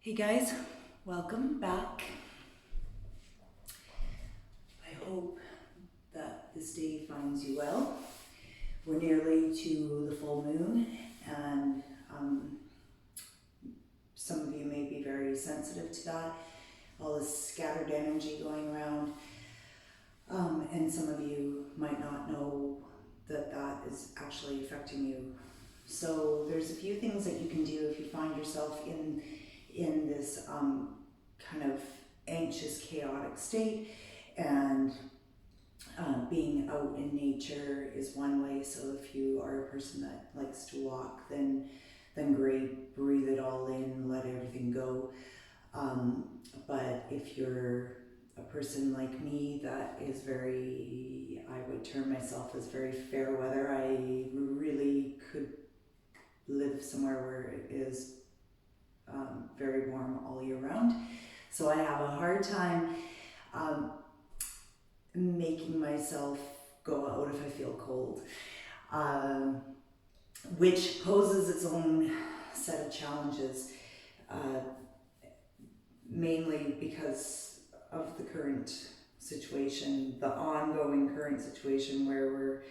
Hey guys, welcome back. I hope that this day finds you well. We're nearly to the full moon, and some of you may be very sensitive to that, all this scattered energy going around, and some of you might not know that that is actually affecting you. So there's a few things that you can do if you find yourself in this kind of anxious, chaotic state, and being out in nature is one way. So if you are a person that likes to walk, then great, breathe it all in, let everything go. But if you're a person like me that is very, I would term myself as very fair weather, I really could live somewhere where it is very warm all year round. So I have a hard time making myself go out if I feel cold, which poses its own set of challenges, mainly because of the current situation, the ongoing current situation where we're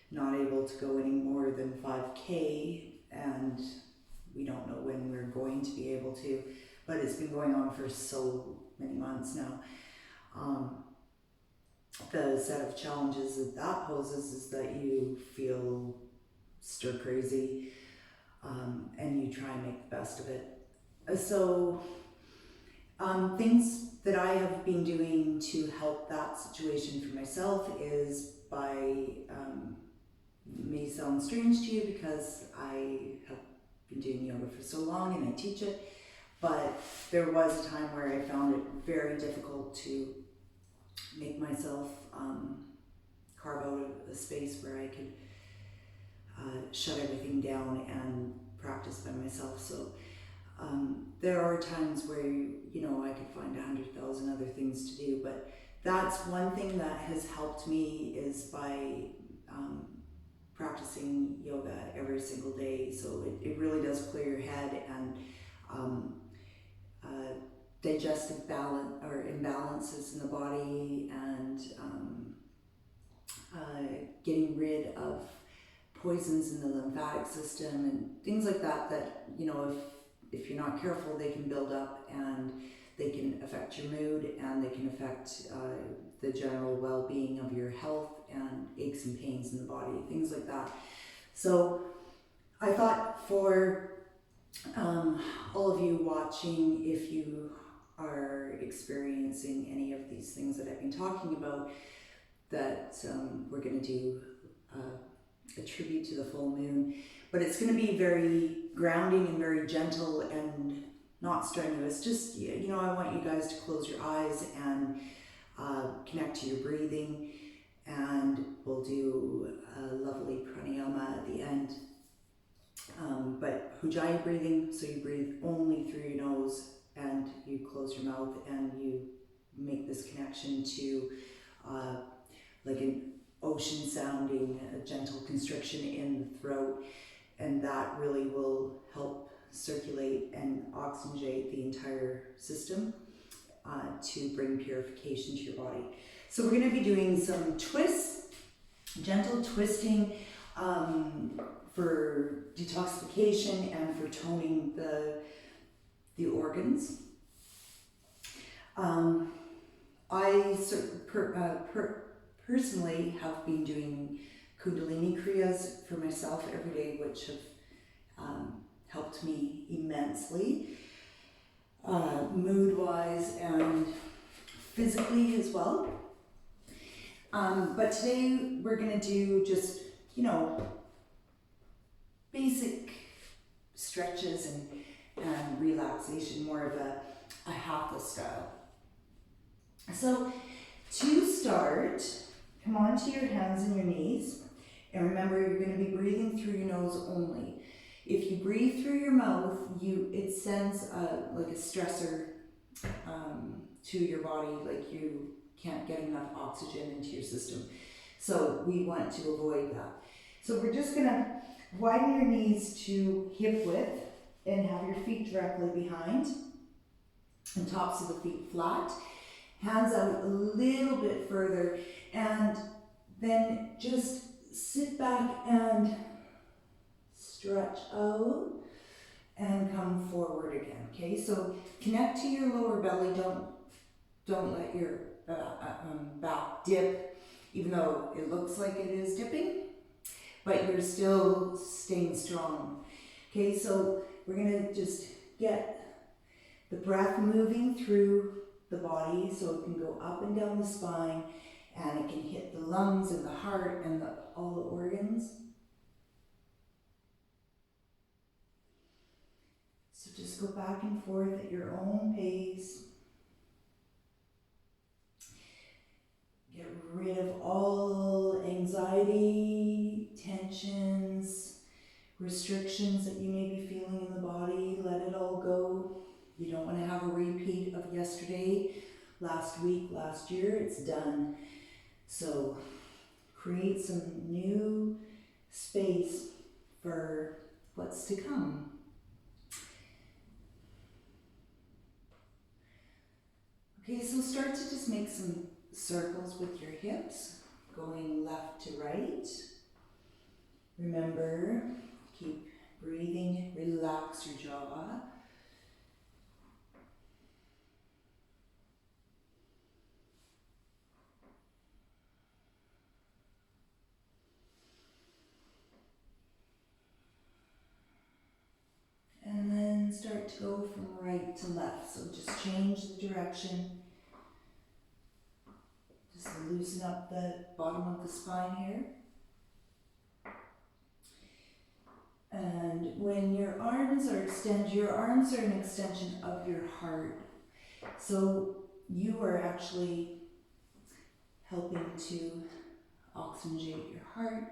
not able to go any more than 5K, and we don't know when we're going to be able to, but it's been going on for so many months now. The set of challenges that poses is that you feel stir crazy, and you try and make the best of it. So things that I have been doing to help that situation for myself is by, may sound strange to you because I have been doing yoga for so long and I teach it, but there was a time where I found it very difficult to make myself carve out a space where I could shut everything down and practice by myself. So there are times where I could find 100,000 other things to do, but that's one thing that has helped me is by practicing yoga every single day. So it really does clear your head, and digestive balance or imbalances in the body, and getting rid of poisons in the lymphatic system and things like that if you're not careful, they can build up and they can affect your mood, and they can affect the general well-being of your health and aches and pains in the body, things like that. So I thought for all of you watching, if you are experiencing any of these things that I've been talking about, that we're going to do a tribute to the full moon, but it's going to be very grounding and very gentle and not strenuous. Just, I want you guys to close your eyes and connect to your breathing, and we'll do a lovely pranayama at the end. But Ujjayi breathing, so you breathe only through your nose and you close your mouth and you make this connection to like an ocean sounding, a gentle constriction in the throat, and that really will help circulate and oxygenate the entire system to bring purification to your body. So we're going to be doing some twists, gentle twisting, for detoxification and for toning the organs. I personally have been doing Kundalini Kriyas for myself every day, which have helped me immensely, mood-wise and physically as well. But today we're going to do just, basic stretches and relaxation, more of a hatha style. So to start, come onto your hands and your knees, and remember you're going to be breathing through your nose only. If you breathe through your mouth, it sends like a stressor to your body, like you can't get enough oxygen into your system. So we want to avoid that. So we're just going to widen your knees to hip width and have your feet directly behind. and tops of the feet flat. Hands out a little bit further, and then just sit back and stretch out and come forward again. Okay, so connect to your lower belly. Don't let your back dip, even though it looks like it is dipping, but you're still staying strong. Okay, so we're gonna just get the breath moving through the body so it can go up and down the spine, and it can hit the lungs and the heart and all the organs. So just go back and forth at your own pace. Get rid of all anxiety, tensions, restrictions that you may be feeling in the body. Let it all go. You don't want to have a repeat of yesterday, last week, last year. It's done. So create some new space for what's to come. Okay, so start to just make some circles with your hips, going left to right. Remember, keep breathing, relax your jaw. And then start to go from right to left. So just change the direction. Just loosen up the bottom of the spine here. And when your arms are extended, your arms are an extension of your heart. So you are actually helping to oxygenate your heart,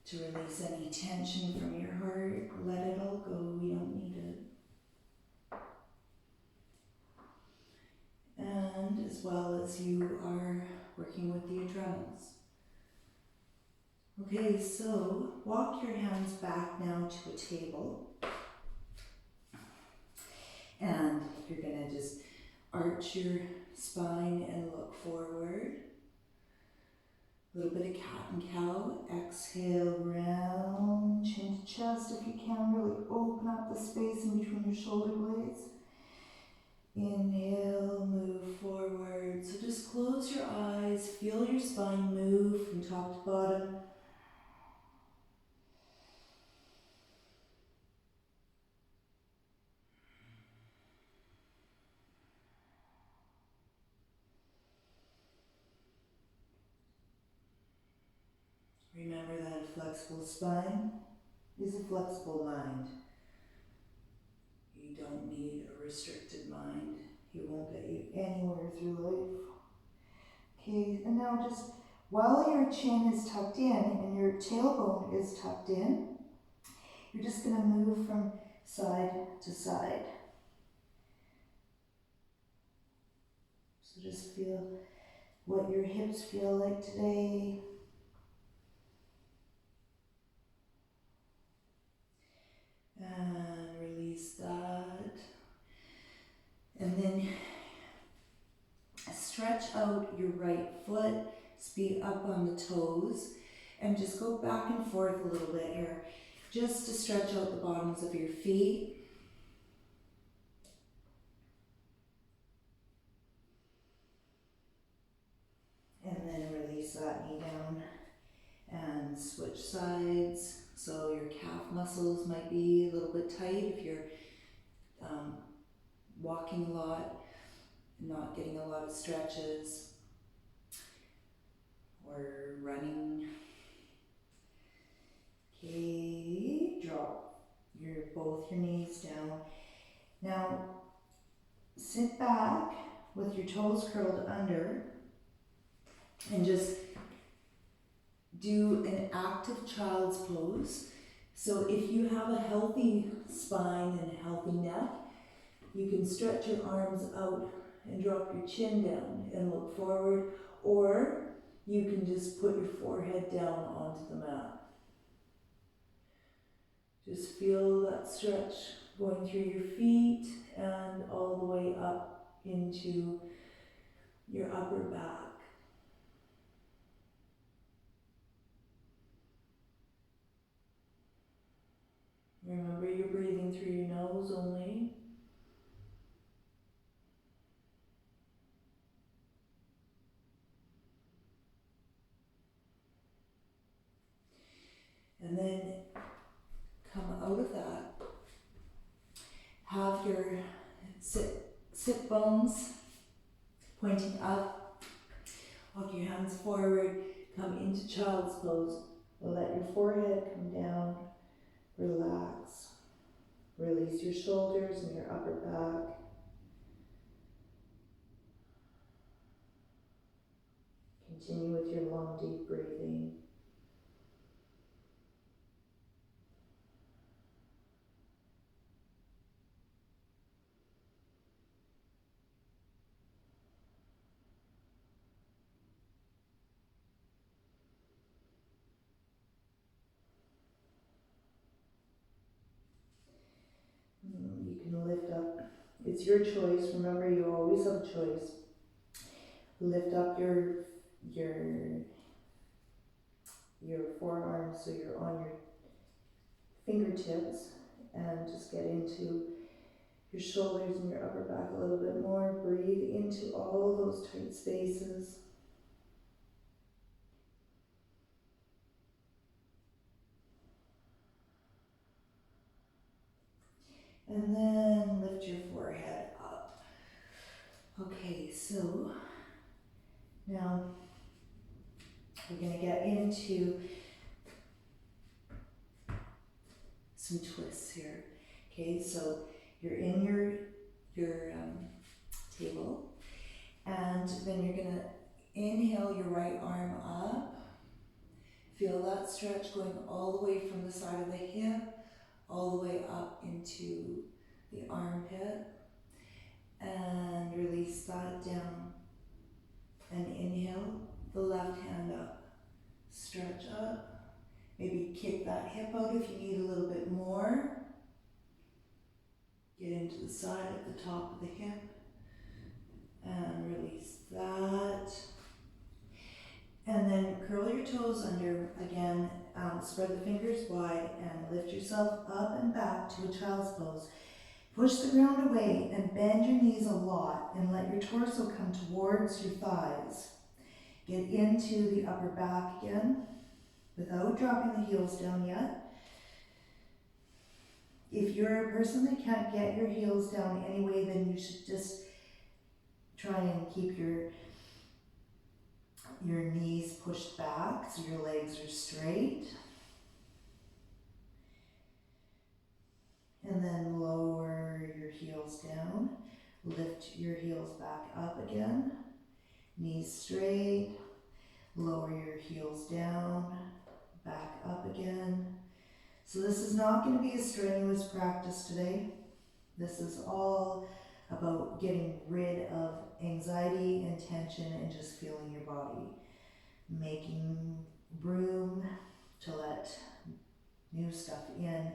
to release any tension from your heart. Let it all go, we don't need it. And as well as you are working with the adrenals. Okay, so walk your hands back now to a table. And you're gonna just arch your spine and look forward. A little bit of cat and cow. Exhale, round, chin to chest if you can. Really open up the space in between your shoulder blades. Inhale, move forward. So just close your eyes, feel your spine move from top to bottom. Remember that a flexible spine is a flexible mind. You don't need a restricted mind. It won't get you anywhere through life. Okay, and now just while your chin is tucked in and your tailbone is tucked in, you're just going to move from side to side. So just feel what your hips feel like today. And release that. And then stretch out your right foot, speed up on the toes, and just go back and forth a little bit here, just to stretch out the bottoms of your feet. And then release that knee down and switch sides. So your calf muscles might be a little bit tight if you're walking a lot, not getting a lot of stretches, or running. Okay, drop both your knees down. Now, sit back with your toes curled under and just do an active child's pose. So if you have a healthy spine and a healthy neck, you can stretch your arms out and drop your chin down and look forward, or you can just put your forehead down onto the mat. Just feel that stretch going through your feet and all the way up into your upper back. Remember, you're breathing through your nose only. And then come out of that. Have your sit bones pointing up. Walk your hands forward. Come into child's pose. Let your forehead come down. Relax. Release your shoulders and your upper back. Continue with your long, deep breathing. You can lift up. It's your choice. Remember, you always have a choice. Lift up your forearms so you're on your fingertips, and just get into your shoulders and your upper back a little bit more. Breathe into all those tight spaces. And then lift your forehead up. Okay, so now we're going to get into some twists here. Okay, so you're in your table, and then you're going to inhale your right arm up. Feel that stretch going all the way from the side of the hip all the way up into the armpit, and release that down. And inhale the left hand up, stretch up, maybe kick that hip out if you need a little bit more. Get into the side at the top of the hip, and release that. And then curl your toes under again, spread the fingers wide, and lift yourself up and back to a child's pose. Push the ground away and bend your knees a lot, and let your torso come towards your thighs. Get into the upper back again without dropping the heels down yet. If you're a person that can't get your heels down anyway, then you should just try and keep your knees pushed back so your legs are straight. And then lower your heels down. Lift your heels back up again. Knees straight. Lower your heels down. Back up again. So this is not going to be a strenuous practice today. This is all about getting rid of anxiety and tension and just feeling your body. Making room to let new stuff in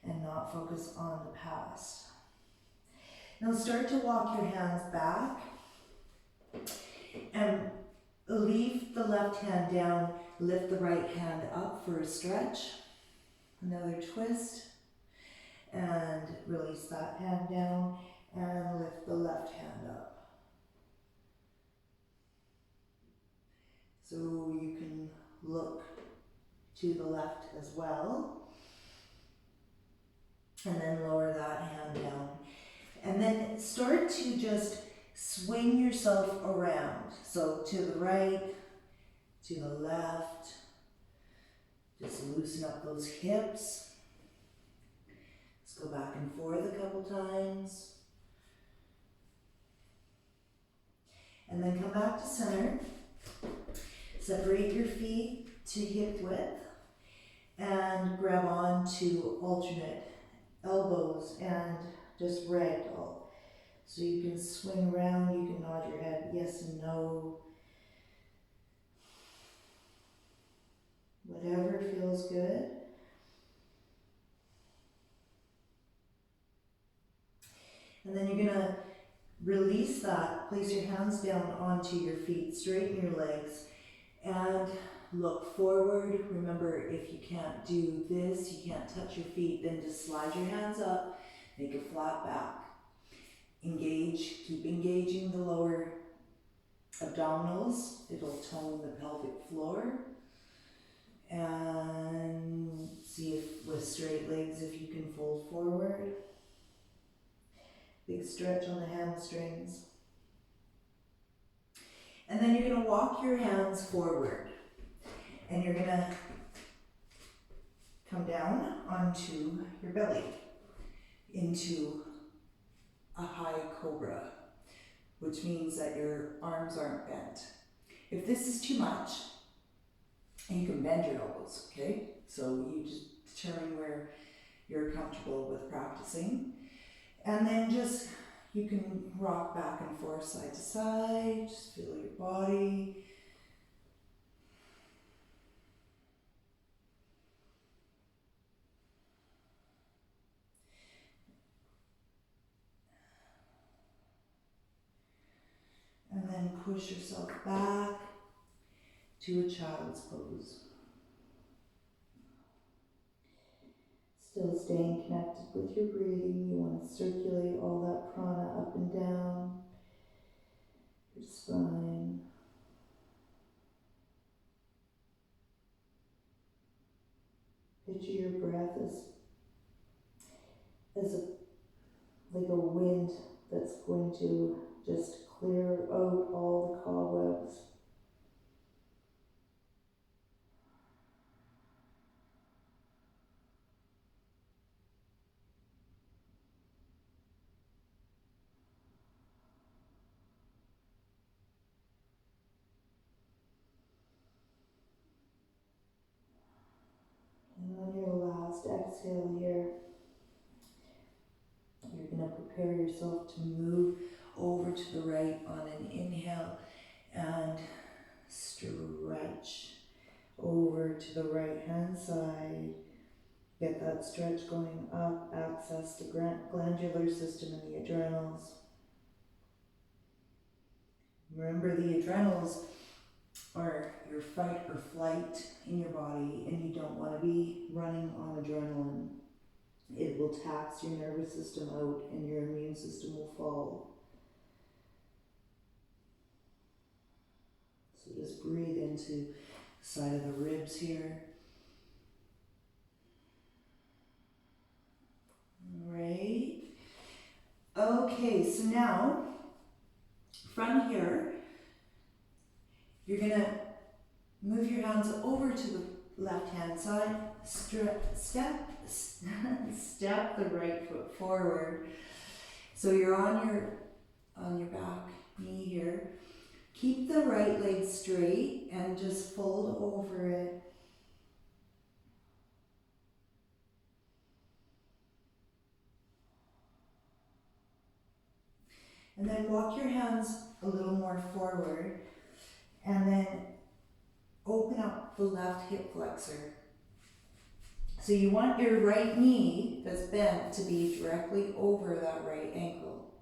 and not focus on the past. Now start to walk your hands back and leave the left hand down, lift the right hand up for a stretch. Another twist, and release that hand down and lift the left hand up. So you can look to the left as well. And then lower that hand down. And then start to just swing yourself around. So to the right, to the left. Just loosen up those hips. Let's go back and forth a couple times. And then come back to center. Separate your feet to hip width. And grab on to alternate elbows and just ragdoll. So you can swing around, you can nod your head yes and no. Whatever feels good. And then you're gonna release that, place your hands down onto your feet, straighten your legs, and look forward. Remember, if you can't do this, you can't touch your feet, then just slide your hands up, make a flat back. Engage, keep engaging the lower abdominals. It'll tone the pelvic floor. And see if with straight legs, if you can fold forward. Big stretch on the hamstrings. And then you're gonna walk your hands forward. And you're gonna come down onto your belly into a high cobra, which means that your arms aren't bent. If this is too much, and you can bend your elbows, okay? So you just determine where you're comfortable with practicing. And then just, you can rock back and forth side to side, just feel your body. And then push yourself back to a child's pose. Still staying connected with your breathing. You want to circulate all that prana up and down your spine. Picture your breath as like a wind that's going to just clear out all the cobwebs. And on your last exhale here, you're going to prepare yourself to move over to the right on an inhale and stretch over to the right hand side. Get that stretch going up, access the glandular system and the adrenals. Remember, the adrenals are your fight or flight in your body, and you don't want to be running on adrenaline. It will tax your nervous system out and your immune system will fall. So just breathe into the side of the ribs here. Right. Okay, so now from here, you're gonna move your hands over to the left hand side, step the right foot forward. So you're on your back knee here. Keep the right leg straight and just fold over it. And then walk your hands a little more forward and then open up the left hip flexor. So you want your right knee that's bent to be directly over that right ankle.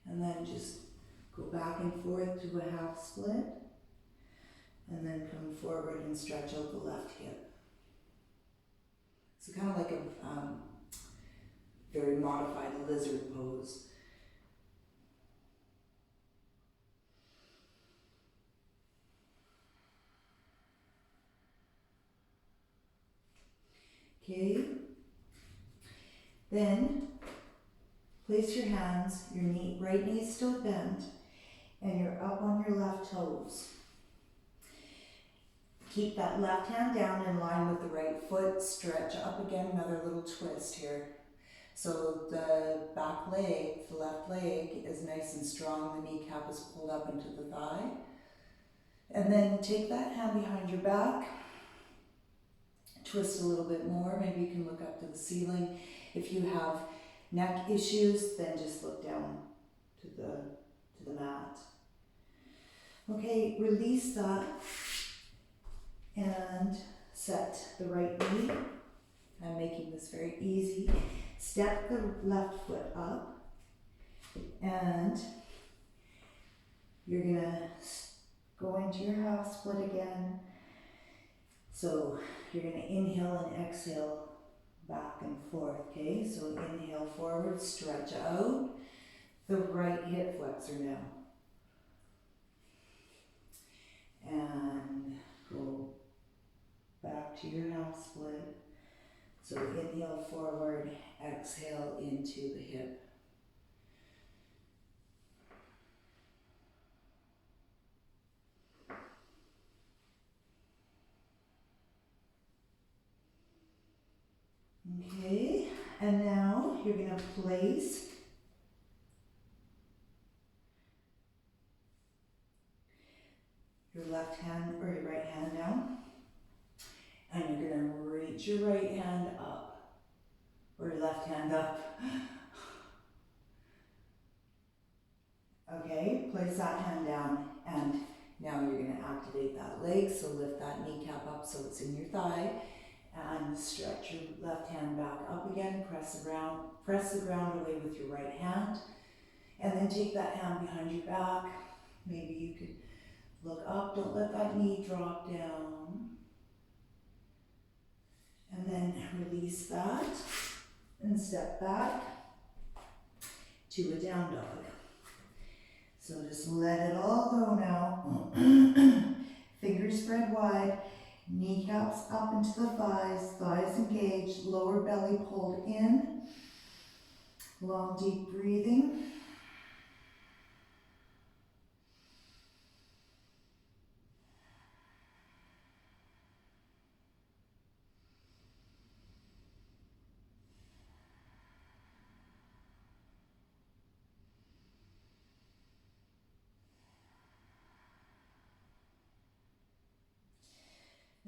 And then just go back and forth to a half split. And then come forward and stretch out the left hip. So kind of like a very modified lizard pose. Okay. Then place your hands, your right knee is still bent, and you're up on your left toes. Keep that left hand down in line with the right foot. Stretch up again, another little twist here. So the back leg, the left leg, is nice and strong. The kneecap is pulled up into the thigh. And then take that hand behind your back. Twist a little bit more. Maybe you can look up to the ceiling. If you have neck issues, then just look down to the mat. Okay, release that. And set the right knee. I'm making this very easy. Step the left foot up, and you're gonna go into your half split again. So you're gonna inhale and exhale back and forth, okay? So inhale forward, stretch out the right hip flexor now. And go back to your half split. So inhale forward, exhale into the hip. Okay, and now you're going to place your left hand or your right hand down, and you're going to reach your right hand up, or your left hand up. Okay, place that hand down, and now you're going to activate that leg, so lift that kneecap up so it's in your thigh, and stretch your left hand back up again, press the ground away with your right hand, and then take that hand behind your back. Maybe you could look up, don't let that knee drop down. And then release that and step back to a down dog. So just let it all go now. Fingers spread wide, kneecaps up into the thighs, thighs engaged, lower belly pulled in. Long deep breathing.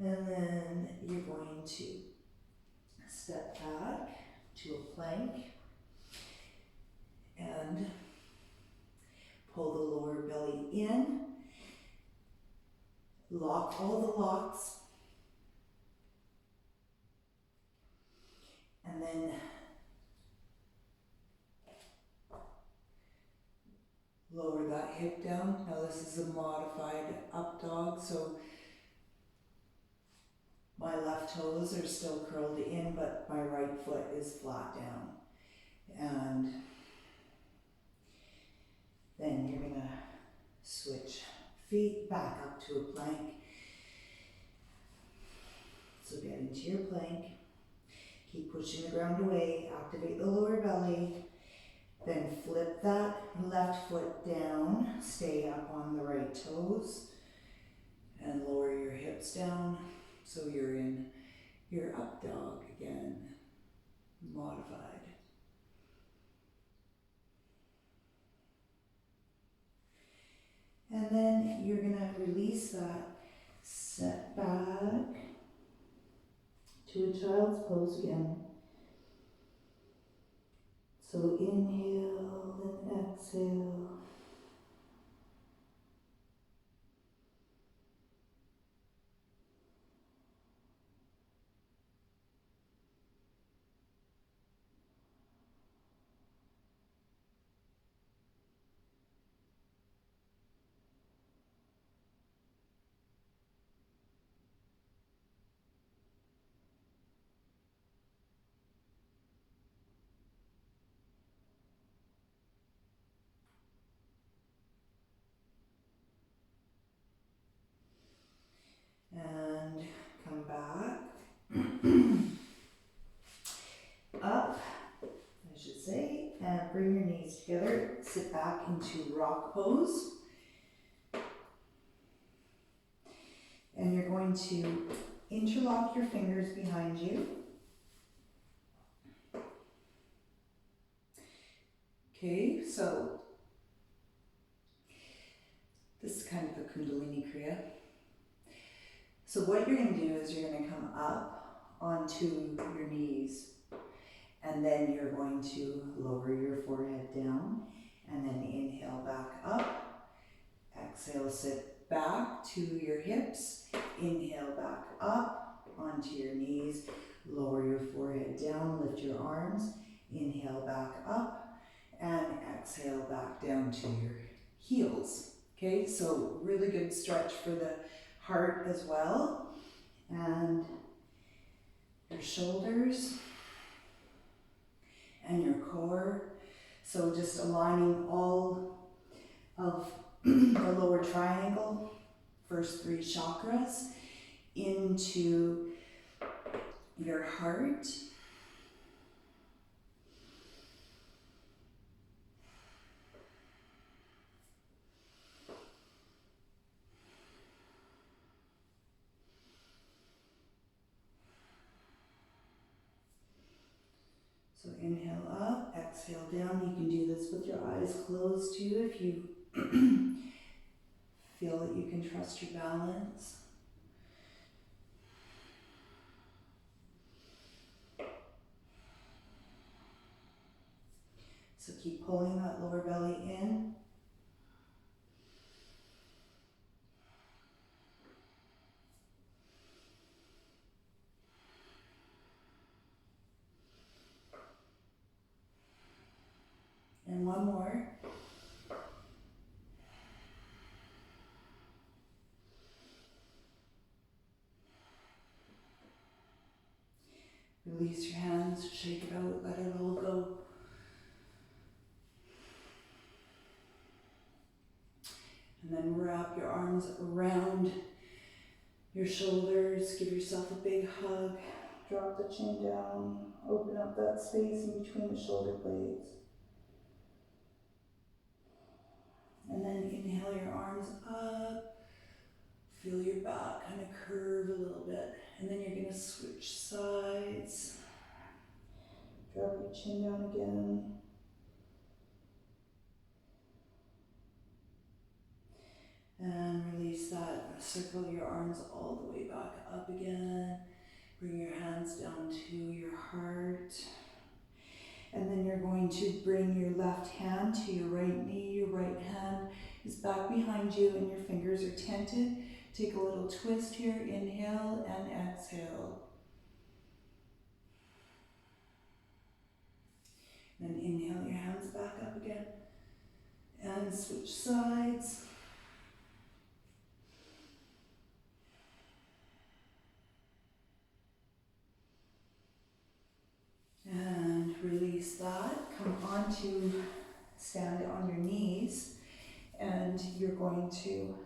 And then you're going to step back to a plank and pull the lower belly in. Lock all the locks. And then lower that hip down. Now this is a modified up dog, so my left toes are still curled in, but my right foot is flat down. And then you're gonna switch feet back up to a plank. So get into your plank. Keep pushing the ground away, activate the lower belly. Then flip that left foot down, stay up on the right toes, and lower your hips down. So you're in your up dog again, modified. And then you're gonna release that, set back to a child's pose again. So inhale and exhale. And come back. Up, I should say, and bring your knees together. Sit back into rock pose. And you're going to interlock your fingers behind you. Okay, so this is kind of a Kundalini Kriya. So what you're going to do is you're going to come up onto your knees, and then you're going to lower your forehead down, and then inhale back up. Exhale, sit back to your hips. Inhale back back up onto your knees. Lower your forehead down, lift your arms. Inhale back up and exhale back down to your heels. Okay, so really good stretch for the heart as well. And your shoulders and your core. So just aligning all of the lower triangle, first 3 chakras, into your heart. So inhale up, exhale down. You can do this with your eyes closed too if you feel that you can trust your balance. So keep pulling that lower belly in. And one more. Release your hands, shake it out, let it all go. And then wrap your arms around your shoulders, give yourself a big hug. Drop the chin down, open up that space in between the shoulder blades. And then inhale your arms up, feel your back kind of curve a little bit. And then you're going to switch sides. Drop your chin down again. And release that. Circle your arms all the way back up again. Bring your hands down to your heart. And then you're going to bring your left hand to your right knee. Your right hand is back behind you and your fingers are tented. Take a little twist here. Inhale and exhale. Then inhale your hands back up again. And switch sides. And release that. Come on to stand on your knees. And you're going to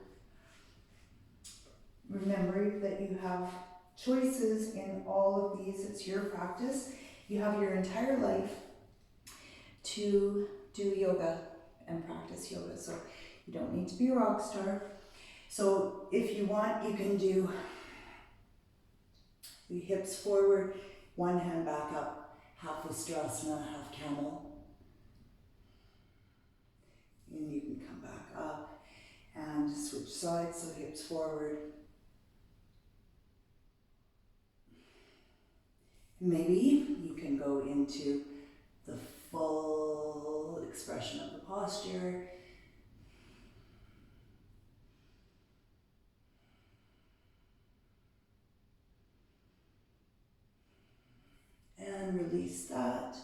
remember that you have choices in all of these. It's your practice. You have your entire life to do yoga and practice yoga. So you don't need to be a rock star. So if you want, you can do the hips forward, one hand back up, half Vistrasana, half camel. And you can come back up and switch sides, so hips forward. Maybe you can go into the full expression of the posture. And release that.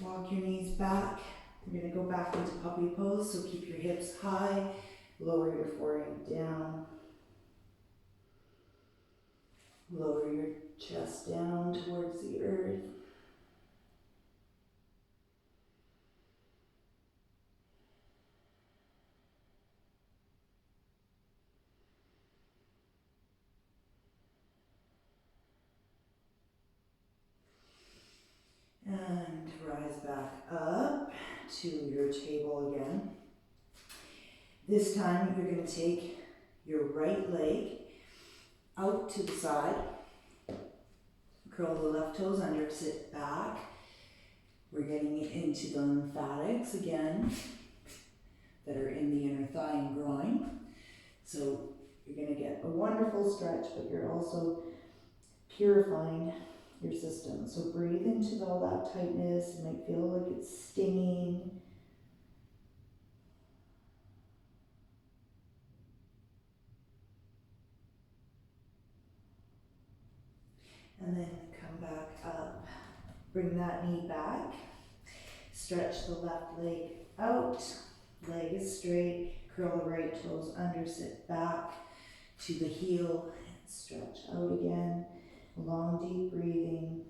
Walk your knees back. We're going to go back into puppy pose, so keep your hips high. Lower your forehead down. Lower your chest down towards the earth. And rise back up to your table again. This time you're going to take your right leg out to the side. Curl the left toes under, sit back. We're getting into the lymphatics again that are in the inner thigh and groin. So you're going to get a wonderful stretch, but you're also purifying your system. So breathe into all that tightness. It might feel like it's stinging. And then come back up. Bring that knee back. Stretch the left leg out. Leg is straight. Curl the right toes under. Sit back to the heel. And stretch out again. Long, deep breathing.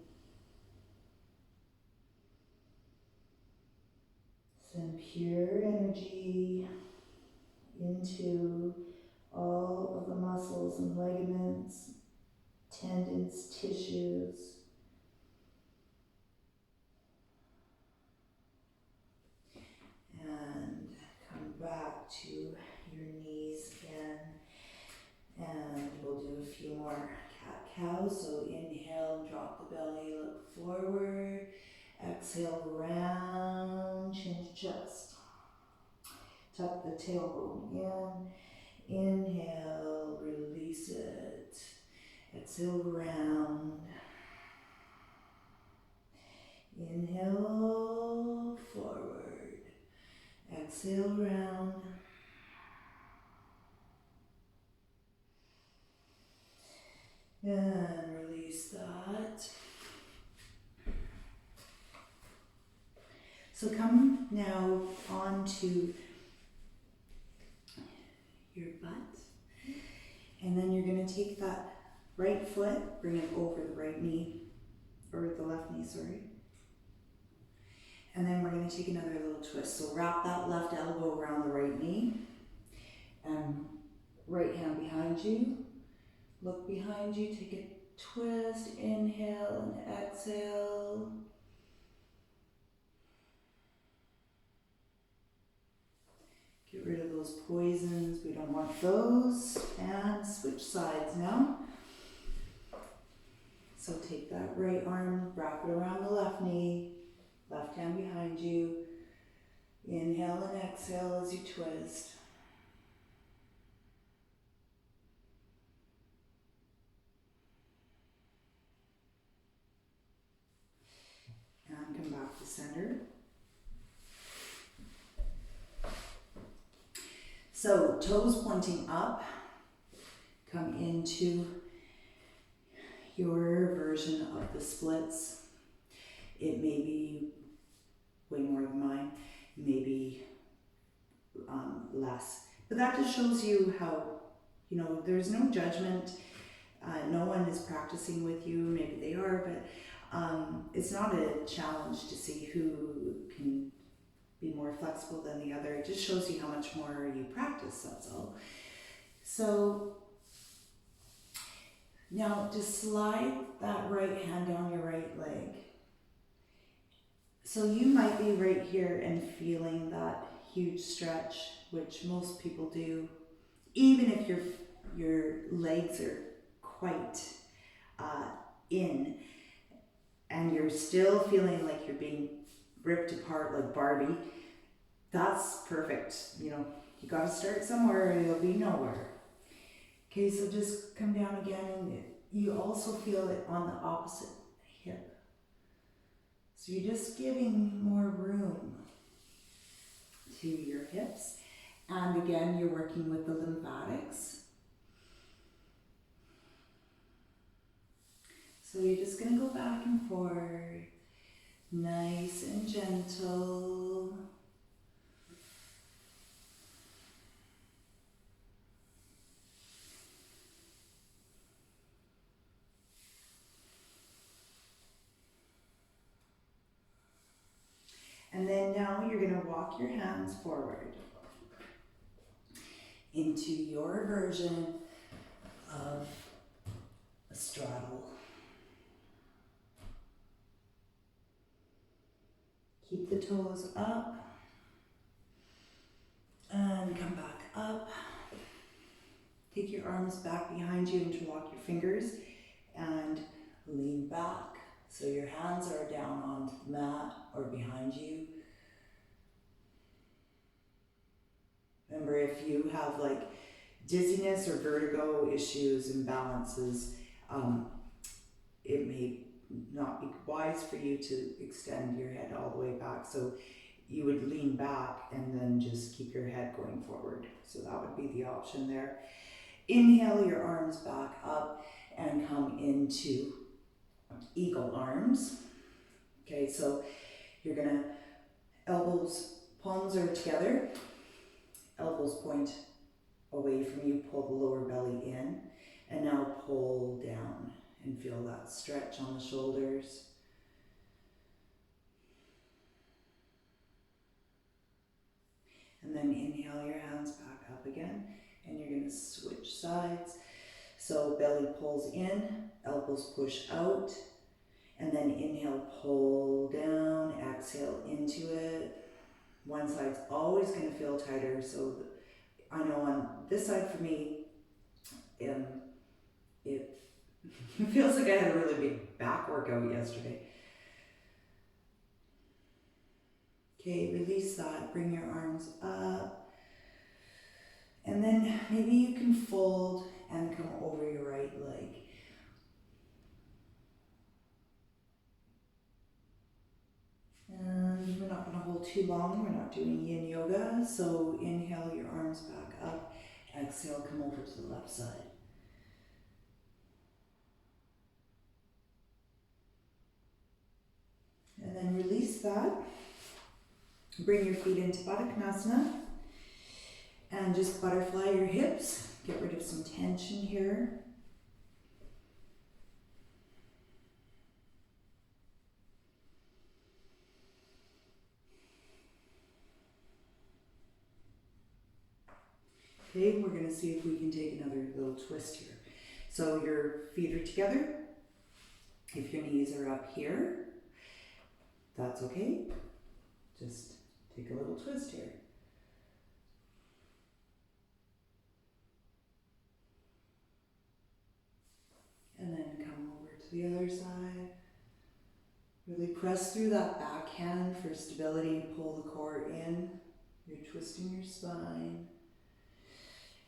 Send pure energy into all of the muscles and ligaments, tendons, tissues. And come back to your knees again. And we'll do a few more cat-cow. So inhale, drop the belly, look forward. Exhale, round, chin to chest. Tuck the tailbone in. Inhale, release it. Exhale, round. Inhale, forward. Exhale, round. And release that. So come now onto your butt. And then you're going to take that right foot, bring it over the right knee, or the left knee, sorry. And then we're going to take another little twist. So wrap that left elbow around the right knee. And right hand behind you. Look behind you, take a twist, inhale and exhale. Get rid of those poisons, we don't want those. And switch sides now. So take that right arm, wrap it around the left knee, left hand behind you. Inhale and exhale as you twist. And come back to center. So toes pointing up, come into your version of the splits. It may be way more than mine, maybe less. But that just shows you how, there's no judgment. No one is practicing with you. Maybe they are, but it's not a challenge to see who can be more flexible than the other. It just shows you how much more you practice, that's all. So now just slide that right hand down your right leg. So you might be right here and feeling that huge stretch, which most people do, even if your legs are quite in, and you're still feeling like you're being ripped apart like Barbie. That's perfect. You gotta start somewhere or you'll be nowhere. Okay, so just come down again, and you also feel it on the opposite hip. So you're just giving more room to your hips. And again, you're working with the lymphatics. So you're just gonna go back and forth, nice and gentle. And then now you're going to walk your hands forward into your version of a straddle. Keep the toes up and come back up. Take your arms back behind you, interlock your fingers and lean back. So your hands are down on the mat or behind you. Remember, if you have like dizziness or vertigo issues, imbalances, it may not be wise for you to extend your head all the way back. So you would lean back and then just keep your head going forward. So that would be the option there. Inhale your arms back up and come into eagle arms. Okay, so you're gonna, elbows, palms are together, elbows point away from you, pull the lower belly in, and now pull down and feel that stretch on the shoulders. And then inhale your hands back up again, and you're gonna switch sides. So belly pulls in, elbows push out, and then inhale, pull down, exhale into it. One side's always gonna feel tighter, so I know on this side for me, it feels like I had a really big back workout yesterday. Okay, release that, bring your arms up. And then maybe you can fold and come over your right leg. And we're not going to hold too long, we're not doing yin yoga. So inhale your arms back up, exhale, come over to the left side. And then release that. Bring your feet into Baddha Konasana. And just butterfly your hips. Get rid of some tension here. Okay, we're going to see if we can take another little twist here. So your feet are together. If your knees are up here, that's okay. Just take a little twist here. And then come over to the other side. Really press through that backhand for stability. Pull the core in. You're twisting your spine.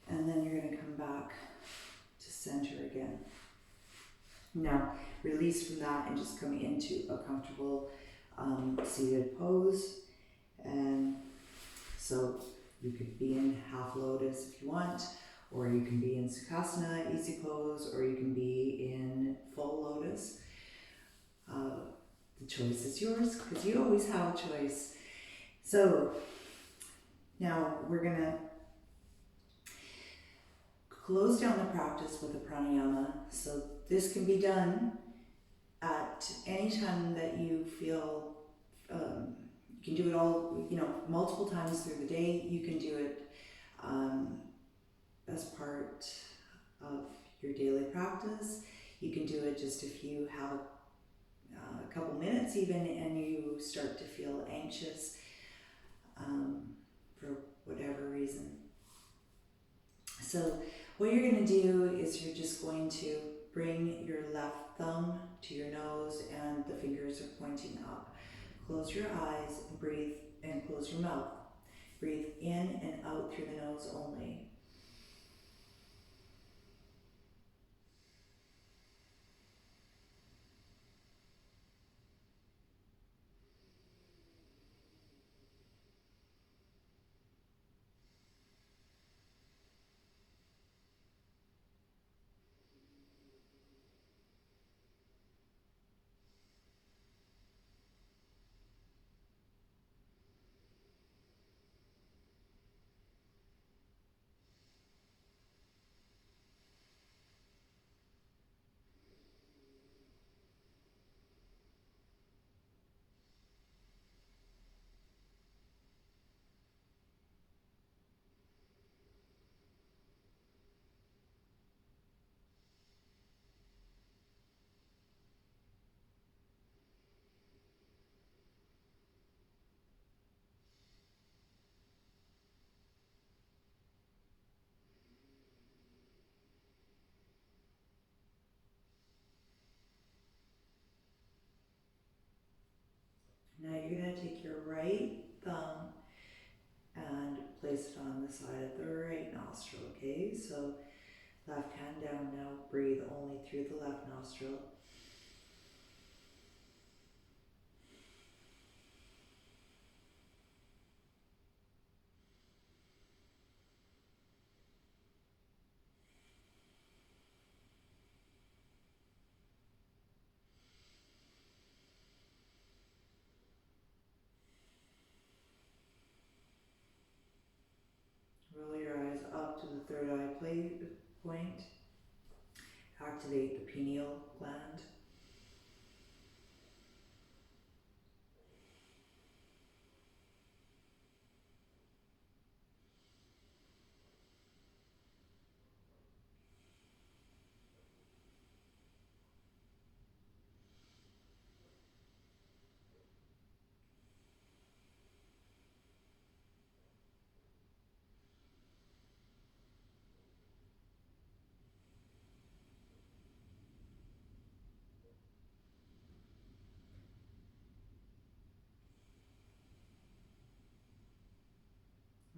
And then you're going to come back to center again. Now, release from that and just come into a comfortable seated pose. And so you could be in half lotus if you want, or you can be in Sukhasana, easy pose, or you can be in full lotus. The choice is yours, because you always have a choice. So now we're going to close down the practice with a pranayama. So this can be done at any time that you feel, you can do it all, multiple times through the day. You can do it as part of your daily practice. You can do it just if you have a couple minutes even and you start to feel anxious for whatever reason. So what you're going to do is you're just going to bring your left thumb to your nose and the fingers are pointing up. Close your eyes and breathe, and close your mouth. Breathe in and out through the nose only. Now you're going to take your right thumb and place it on the side of the right nostril, okay? So left hand down now, breathe only through the left nostril. point. Activate the pineal gland.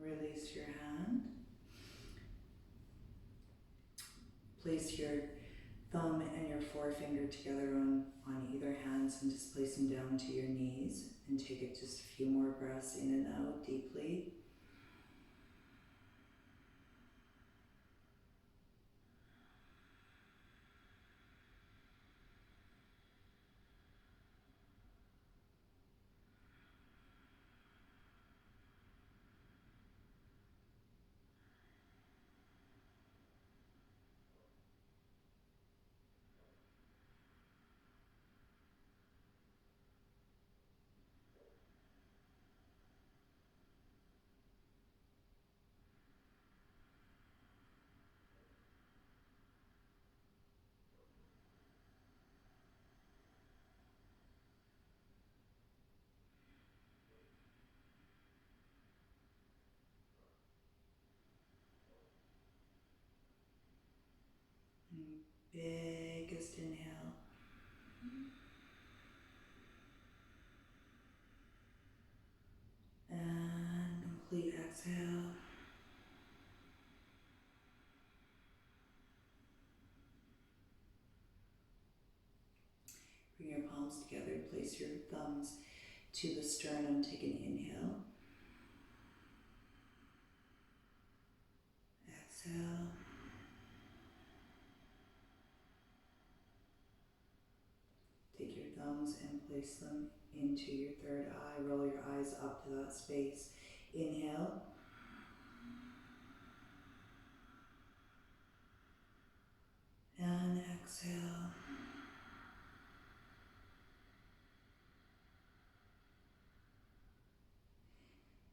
Release your hand. Place your thumb and your forefinger together on either hands and just place them down to your knees, and take it just a few more breaths in and out deeply. Biggest inhale. And complete exhale. Bring your palms together, place your thumbs to the sternum, take an inhale. Exhale. Take your thumbs and place them into your third eye. Roll your eyes up to that space. Inhale. And exhale.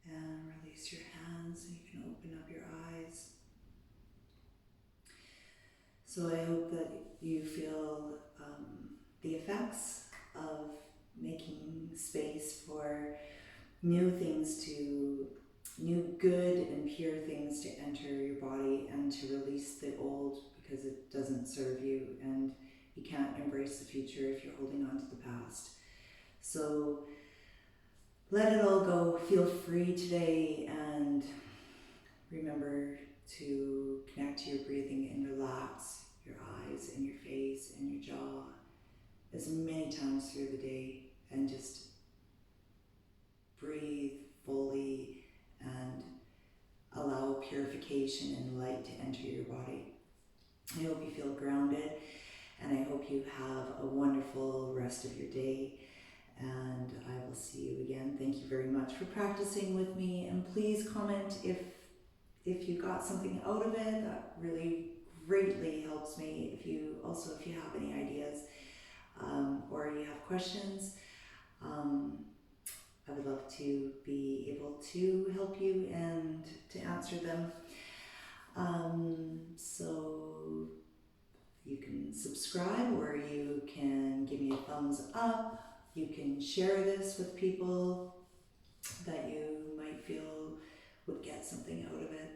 And release your hands, and you can open up your eyes. So I hope that you feel the effects of making space for new good and pure things to enter your body, and to release the old because it doesn't serve you, and you can't embrace the future if you're holding on to the past. So let it all go, feel free today, and remember to connect to your breathing and relax your eyes and your face and your jaw as many times through the day, and just breathe fully and allow purification and light to enter your body. I hope you feel grounded, and I hope you have a wonderful rest of your day, and I will see you again. Thank you very much for practicing with me, and please comment if you got something out of it. That really greatly helps me. If you have any ideas or you have questions, I would love to be able to help you and to answer them. So you can subscribe, or you can give me a thumbs up. You can share this with people that you might feel would get something out of it.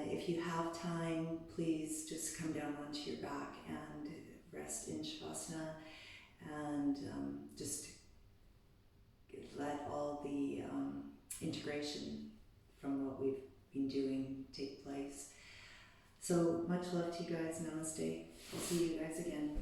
If you have time, please just come down onto your back and rest in Shavasana, and just let all the integration from what we've been doing take place. So much love to you guys. Namaste. I'll see you guys again.